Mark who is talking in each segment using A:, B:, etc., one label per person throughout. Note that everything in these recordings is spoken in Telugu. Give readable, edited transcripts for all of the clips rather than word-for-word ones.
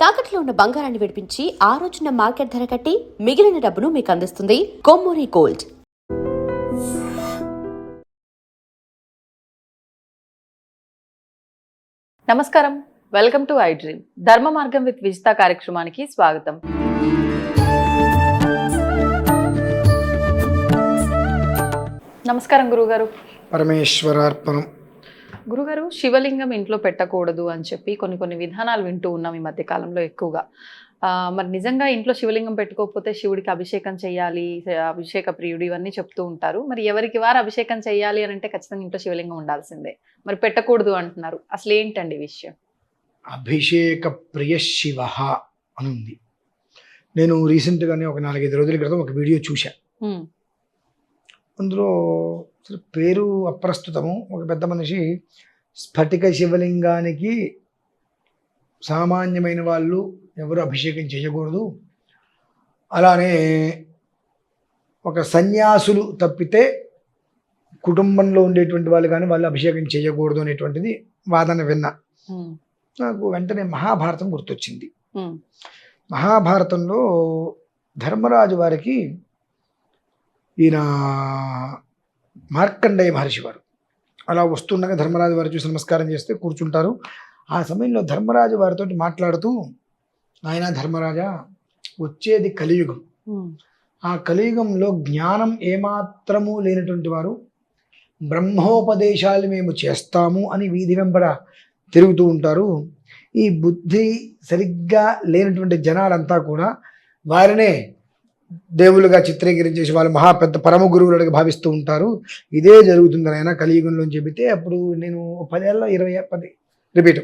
A: తాకట్లో ఉన్న బంగారాన్ని విడిపించి ఆ రోజున మార్కెట్ ధర కట్టి మిగిలిన డబ్బును మీకు అందిస్తుంది కొమ్మూరి గోల్డ్.
B: నమస్కారం, వెల్కమ్ టు ఐ డ్రీమ్. ధర్మ మార్గం విత్ విజిత కార్యక్రమానికి స్వాగతం. నమస్కారం గురుగారు.
C: పరమేశ్వరార్పణం.
B: గురుగారు, శివలింగం ఇంట్లో పెట్టకూడదు అని చెప్పి కొన్ని విధానాలు వింటూ ఉన్నాం ఈ మధ్య కాలంలో ఎక్కువగా. మరి నిజంగా ఇంట్లో శివలింగం పెట్టుకోకపోతే శివుడికి అభిషేకం చేయాలి, అభిషేక ప్రియుడు ఇవన్నీ చెప్తూ ఉంటారు. మరి ఎవరికి వారు అభిషేకం చేయాలి అని అంటే ఖచ్చితంగా ఇంట్లో శివలింగం ఉండాల్సిందే. మరి పెట్టకూడదు అంటున్నారు, అసలు ఏంటండి విషయం?
C: అభిషేక ప్రియ శివ అని ఉంది. నేను రీసెంట్గానే ఒక 4-5 రోజుల క్రితం ఒక వీడియో చూశా. అందులో పేరు అప్రస్తుతము. ఒక పెద్ద మనిషి స్ఫటిక శివలింగానికి సామాన్యమైన వాళ్ళు ఎవరు అభిషేకం చేయకూడదు, అలానే ఒక సన్యాసులు తప్పితే కుటుంబంలో ఉండేటువంటి వాళ్ళు కానీ వాళ్ళు అభిషేకం చేయకూడదు అనేటువంటిది వాదన విన్నా. నాకు వెంటనే మహాభారతం గుర్తొచ్చింది. మహాభారతంలో ధర్మరాజు వారికి ఈయన మార్కండేయ మహర్షి వారు అలా వస్తుండగా ధర్మరాజు వారు చూసి నమస్కారం చేస్తే కూర్చుంటారు. ఆ సమయంలో ధర్మరాజు వారితో మాట్లాడుతూ, ఆయన ధర్మరాజా, వచ్చేది కలియుగం. ఆ కలియుగంలో జ్ఞానం ఏమాత్రము లేనటువంటి వారు బ్రహ్మోపదేశాలు మేము చేస్తాము అని వీధి వెంబడ తిరుగుతూ ఉంటారు. ఈ బుద్ధి సరిగ్గా లేనటువంటి జనాలంతా కూడా వారినే దేవులుగా చిత్రీకరించేసి వాళ్ళు మహా పెద్ద పరమ గురువులుగా భావిస్తూ ఉంటారు. ఇదే జరుగుతుంది ఆయన కలియుగంలో అని చెబితే, అప్పుడు నేను 10 రిపీట్.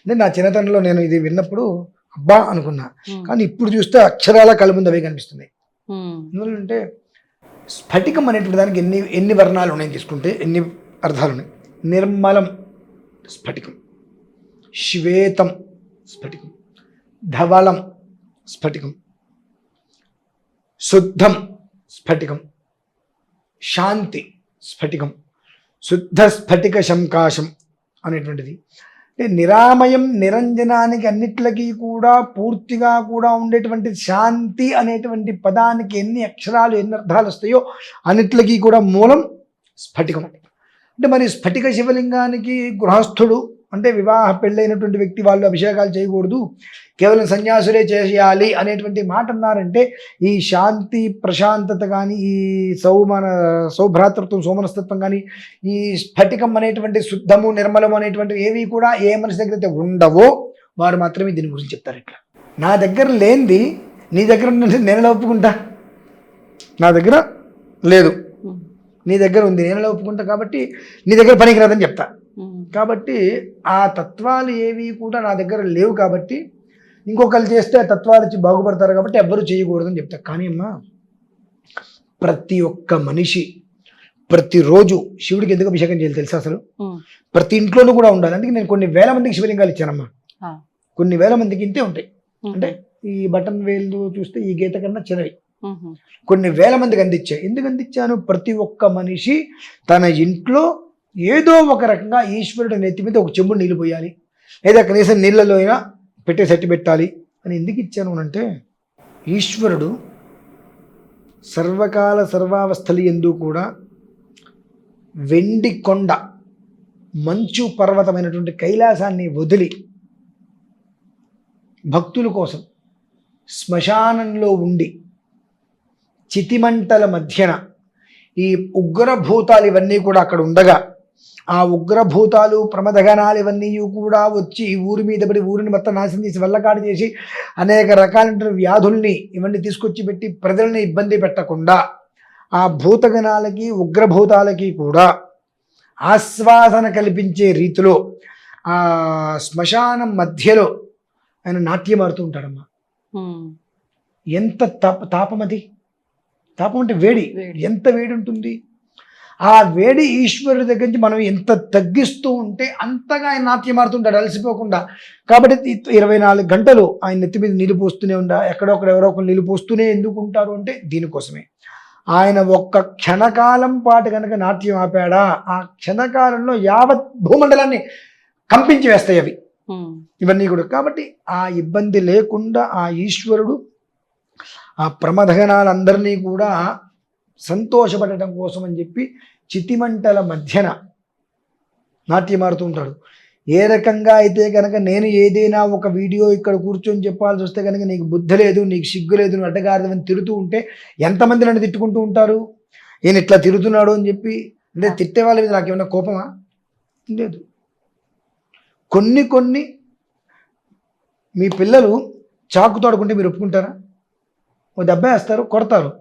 C: అంటే నా చిన్నతనంలో నేను ఇది విన్నప్పుడు అబ్బా అనుకున్నా. కానీ ఇప్పుడు చూస్తే అక్షరాల కళ్ళ ముందు అవే కనిపిస్తున్నాయి. ఎందుకంటే స్ఫటికం అనేటువంటి దానికి ఎన్ని వర్ణాలు ఉన్నాయని తీసుకుంటే ఎన్ని అర్థాలు ఉన్నాయి. నిర్మలం స్ఫటికం, శ్వేతం స్ఫటికం, ధవళం స్ఫటికం, శుద్ధం స్ఫటికం, శాంతి స్ఫటికం, శుద్ధ స్ఫటిక శంకాశం అనేటువంటిది. అంటే నిరామయం నిరంజనానికి అన్నిట్లకి కూడా పూర్తిగా కూడా ఉండేటువంటి శాంతి అనేటువంటి పదానికి ఎన్ని అక్షరాలు ఎన్ని అర్థాలు వస్తాయో అన్నిట్లకి కూడా మూలం స్ఫటికం. అంటే మరి స్ఫటిక శివలింగానికి గృహస్థుడు అంటే వివాహ పెళ్ళైనటువంటి వ్యక్తి వాళ్ళు అభిషేకాలు చేయకూడదు, కేవలం సన్యాసులే చేయాలి అనేటువంటి మాట అన్నారంటే ఈ శాంతి ప్రశాంతత కానీ, ఈ సౌభ్రాతృత్వం సోమనస్తత్వం కానీ, ఈ స్ఫటికం అనేటువంటి శుద్ధము నిర్మలము అనేటువంటి ఏవి కూడా ఏ మనిషి దగ్గర అయితే ఉండవో వారు మాత్రమే దీని గురించి చెప్తారు. ఇట్లా నా దగ్గర లేనిది నీ దగ్గర నేను ఒప్పుకుంటా, నా దగ్గర లేదు నీ దగ్గర ఉంది నేను ఒప్పుకుంటా, కాబట్టి నీ దగ్గర పనికిరాదని చెప్తా. కాబట్టి ఆ తత్వాలు ఏవి కూడా నా దగ్గర లేవు, కాబట్టి ఇంకొకరు చేస్తే ఆ తత్వాలు వచ్చి బాగుపడతారు, కాబట్టి ఎవ్వరూ చేయకూడదని చెప్తా. కానీ అమ్మా, ప్రతి ఒక్క మనిషి ప్రతిరోజు శివుడికి ఎందుకు అభిషేకం చేయాలి తెలుసా? అసలు ప్రతి ఇంట్లోనూ కూడా ఉండాలి. అందుకే నేను కొన్ని వేల మందికి శివలింగాలు ఇచ్చానమ్మా. కొన్ని వేల మందికి ఇంతే ఉంటాయి. అంటే ఈ బటన్ వేలు చూస్తే ఈ గీత కన్నా చిన్నవి. కొన్ని వేల మందికి అందించాయి. ఎందుకు అందించాను? ప్రతి ఒక్క మనిషి తన ఇంట్లో ఏదో ఒక రకంగా ఈశ్వరుడు నెత్తి మీద ఒక చెంబు నీళ్ళు పోయాలి, లేదా కనీసం నీళ్ళలో అయినా పెట్టేసట్టి పెట్టాలి అని ఎందుకు ఇచ్చాను అంటే, ఈశ్వరుడు సర్వకాల సర్వావస్థలు యందు కూడా వెండి కొండ మంచు పర్వతమైనటువంటి కైలాసాన్ని వదిలి భక్తుల కోసం శ్మశానంలో ఉండి చితిమంటల మధ్యన ఈ ఉగ్రభూతాలు ఇవన్నీ కూడా అక్కడ ఉండగా, ఆ ఉగ్రభూతాలు ప్రమదగణాలు ఇవన్నీ కూడా వచ్చి ఊరి మీద పడి ఊరిని మొత్తం నాశనం చేసి వల్లకాడు చేసి అనేక రకాలైన వ్యాధుల్ని ఇవన్నీ తీసుకొచ్చి పెట్టి ప్రజల్ని ఇబ్బంది పెట్టకుండా ఆ భూతగణాలకి ఉగ్రభూతాలకి కూడా ఆశ్వాసన కల్పించే రీతిలో ఆ శ్మశానం మధ్యలో ఆయన నాట్యం ఆడుతూ ఉంటాడమ్మా. ఎంత తాపం అది! తాపం అంటే వేడి. ఎంత వేడి ఉంటుంది! ఆ వేడి ఈశ్వరుడి దగ్గర నుంచి మనం ఎంత తగ్గిస్తూ ఉంటే అంతగా ఆయన నాట్యం ఆడుతుంటాడు అలసిపోకుండా. కాబట్టి 24 గంటలు ఆయన నెత్తి మీద నీళ్ళు పోస్తూనే ఉండా, ఎక్కడొక్కడ ఎవరో ఒకరు నీళ్ళు పోస్తూనే ఎందుకు ఉంటారు అంటే దీనికోసమే. ఆయన ఒక్క క్షణకాలం పాటు కనుక నాట్యం ఆపాడా, ఆ క్షణకాలంలో యావత్ భూమండలాన్ని కంపించి వేస్తాయి అవి. ఇవన్నీ కూడా. కాబట్టి ఆ ఇబ్బంది లేకుండా ఆ ఈశ్వరుడు ఆ ప్రమథగణాలందరినీ కూడా సంతోషపడటం కోసం అని చెప్పి చితిమంటల మధ్యన నాట్యమాడుతూ ఉంటాడు. ఏ రకంగా అయితే కనుక నేను ఏదైనా ఒక వీడియో ఇక్కడ కూర్చొని చెప్పాల్సి వస్తే కనుక నీకు బుద్ధి లేదు, నీకు సిగ్గు లేదు, నువ్వు అడ్డగారిదని తిరుగుతూ ఉంటే ఎంతమంది నన్ను తిట్టుకుంటూ ఉంటారు, ఈయన ఇట్లా తిరుగుతున్నాడు అని చెప్పి. అంటే తిట్టే వాళ్ళ మీద నాకు ఏమైనా కోపమా? లేదు. కొన్ని మీ పిల్లలు చాకు తోడుకుంటే మీరు ఒప్పుకుంటారా? ఓ దెబ్బ వేస్తారు, కొడతారు.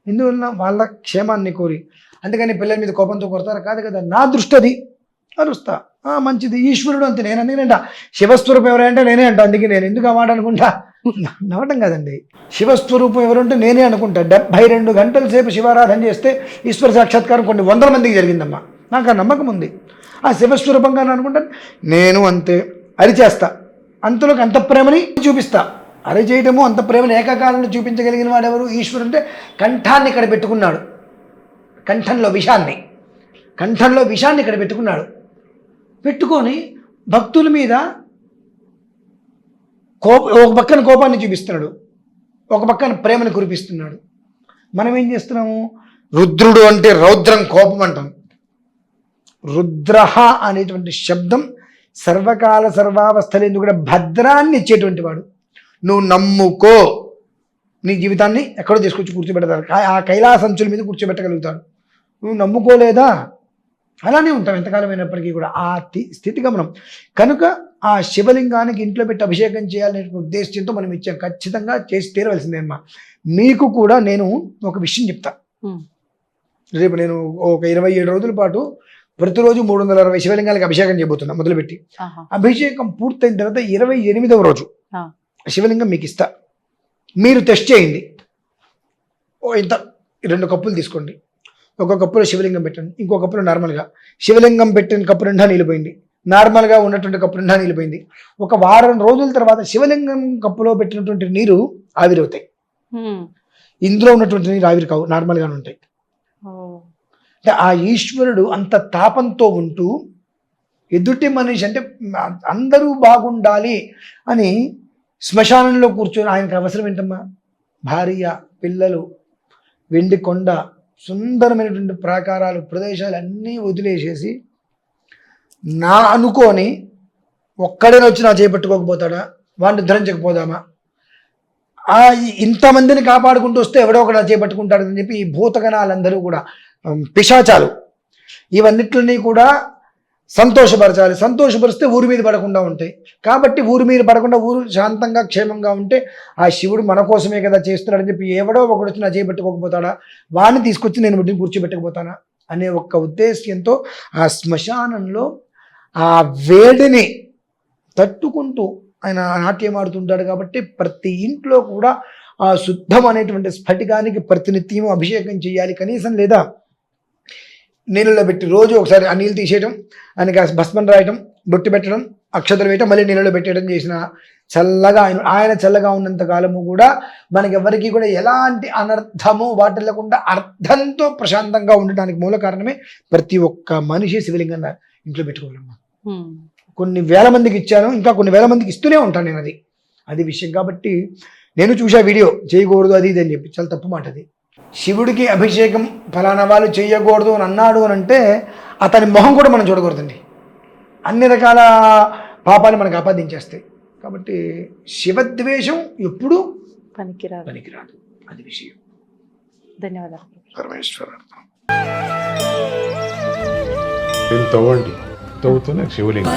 C: ఎందువలన? వాళ్ళ క్షేమాన్ని కోరి. అందుకని పిల్లల మీద కోపంతో కొడతారు కాదు కదా. నా దృష్టి అది, అరుస్తా, మంచిది. ఈశ్వరుడు అంతే. నేను అందుకనేంట శివస్వరూపం ఎవరంటే నేనే అంట. అందుకే నేను ఎందుకు ఆ మాట అనుకుంటా? నవ్వటం కాదండి. శివస్వరూపం ఎవరంటే నేనే అనుకుంటా. 72 గంటల సేపు శివారాధన చేస్తే ఈశ్వర సాక్షాత్కారం కొన్ని 100 మందికి జరిగిందమ్మా. నాకు ఆ నమ్మకం ఉంది. ఆ శివస్వరూపంగా అనుకుంటాను. నేను అంతే అరిచేస్తా, అంతలోకి అంత ప్రేమని చూపిస్తా. అరిచేయటము అంత ప్రేమను ఏకకాలంలో చూపించగలిగిన వాడు ఎవరు? ఈశ్వరుడు. అంటే కంఠాన్ని ఇక్కడ పెట్టుకున్నాడు, కంఠంలో విషాన్ని ఇక్కడ పెట్టుకున్నాడు. పెట్టుకొని భక్తుల మీద ఒక పక్కన కోపాన్ని చూపిస్తున్నాడు, ఒక పక్కన ప్రేమను కురిపిస్తున్నాడు. మనం ఏం చేస్తున్నాము? రుద్రుడు అంటే రౌద్రం, కోపం అంటాం. రుద్రహ అనేటువంటి శబ్దం సర్వకాల సర్వావస్థలందు కూడా భద్రాన్ని ఇచ్చేటువంటి వాడు. నువ్వు నమ్ముకో, నీ జీవితాన్ని ఎక్కడో తీసుకొచ్చి కూర్చోబెడతాడు. ఆ కైలాసంచుల మీద కూర్చోబెట్టగలుగుతాడు. నువ్వు నమ్ముకోలేదా అలానే ఉంటాం ఎంతకాలం అయినప్పటికీ కూడా. ఆ స్థితిగా మనం కనుక ఆ శివలింగానికి ఇంట్లో పెట్టి అభిషేకం చేయాలనే ఉద్దేశంతో మనం ఇచ్చాం. ఖచ్చితంగా చేసి తీరవలసిందే అమ్మా. మీకు కూడా నేను ఒక విషయం చెప్తా. రేపు నేను ఒక 27 రోజుల పాటు ప్రతిరోజు 360 శివలింగాలకు అభిషేకం చేయబోతున్నా మొదలుపెట్టి. అభిషేకం పూర్తయిన తర్వాత 28వ రోజు శివలింగం మీకు ఇస్తా. మీరు టెస్ట్ చేయండి. ఇంత 2 కప్పులు తీసుకోండి. ఒక కప్పులో శివలింగం పెట్టండి, ఇంకో కప్పులో నార్మల్గా. శివలింగం పెట్టిన కప్పు నిండా నీళ్ళిపోయింది, నార్మల్గా ఉన్నటువంటి కప్పు నిండా నీళ్ళిపోయింది. ఒక వారం రోజుల తర్వాత శివలింగం కప్పులో పెట్టినటువంటి నీరు ఆవిరవుతాయి. ఇందులో ఉన్నటువంటి నీరు ఆవిరి కావు, నార్మల్గానే ఉంటాయి. అంటే ఆ ఈశ్వరుడు అంత తాపంతో ఉంటూ ఎదుటి మనిషి అంటే అందరూ బాగుండాలి అని శ్మశానంలో కూర్చొని ఆయనకు అవసరం ఏంటమ్మా? భార్య, పిల్లలు, వెండి కొండ, సుందరమైనటువంటి ప్రాకారాలు, ప్రదేశాలు అన్నీ వదిలేసేసి నా అనుకోని ఒక్కడైనా వచ్చి నా చేపట్టుకోకపోతాడా? వాడిని ధరించకపోదామా? ఇంతమందిని కాపాడుకుంటూ వస్తే ఎవడో ఒకటి నా చేపట్టుకుంటాడని చెప్పి ఈ భూతగణాలందరూ కూడా, పిశాచాలు, ఇవన్నిటిని కూడా సంతోషపరచాలి. సంతోషపరిస్తే ఊరి మీద పడకుండా ఉంటాయి. కాబట్టి ఊరి మీద పడకుండా ఊరు శాంతంగా క్షేమంగా ఉంటే ఆ శివుడు మన కోసమే కదా చేస్తున్నాడని చెప్పి ఎవడో ఒకడు వచ్చి నా చేపట్టుకోకపోతాడా? వాడిని తీసుకొచ్చి నేను బిడ్డని కూర్చోబెట్టకపోతానా అనే ఒక్క ఉద్దేశ్యంతో ఆ శ్మశానంలో ఆ వేడిని తట్టుకుంటూ ఆయన నాట్యం ఆడుతుంటాడు. కాబట్టి ప్రతి ఇంట్లో కూడా ఆ శుద్ధం అనేటువంటి స్ఫటికానికి ప్రతినిత్యం అభిషేకం చేయాలి. కనీసం లేదా నీళ్ళలో పెట్టి రోజు ఒకసారి ఆ నీళ్ళు తీసేయడం, ఆయనకి భస్మం రాయటం, బొట్టు పెట్టడం, అక్షతలు వేయటం, మళ్ళీ నీళ్ళలో పెట్టేయడం చేసిన చల్లగా ఆయన చల్లగా ఉన్నంత కాలము కూడా మనకెవరికి కూడా ఎలాంటి అనర్థము వాటిల్లకుండా అర్థంతో ప్రశాంతంగా ఉండడానికి మూల కారణమే ప్రతి ఒక్క మనిషి శివలింగం ఇంట్లో పెట్టుకోవాలమ్మా. కొన్ని వేల మందికి ఇచ్చాను, ఇంకా కొన్ని వేల మందికి ఇస్తూనే ఉంటాను నేను. అది విషయం. కాబట్టి నేను చూసా వీడియో చేయకూడదు అది ఇది అని చెప్పి, చాలా తప్పు మాట అది. శివుడికి అభిషేకం ఫలానా వాళ్ళు చేయకూడదు అని అన్నాడు అని అంటే అతని మొహం కూడా మనం చూడకూడదండి. అన్ని రకాల పాపాలు మనకు ఆపాదించేస్తాయి. కాబట్టి శివద్వేషం ఎప్పుడూ పనికిరాదు. అది విషయం.
B: ధన్యవాదాలు.
C: పరమేశ్వరుడు
D: తవ్వుతున్న శివలింగం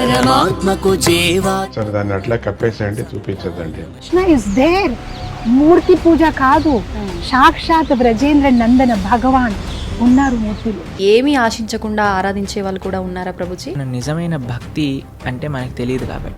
D: సరే దాన్ని అట్లా కప్పేసేయండి, చూపించదండి.
E: Krishna is there. మూర్తి పూజ కాదు, సాక్షాత్ బ్రజేంద్ర నందన భగవాన్ ఉన్నారు మూర్తులు.
F: ఏమీ ఆశించకుండా ఆరాధించే వాళ్ళు కూడా ఉన్నారా ప్రభుజీ?
G: నిజమైన భక్తి అంటే మనకు తెలియదు కాబట్టి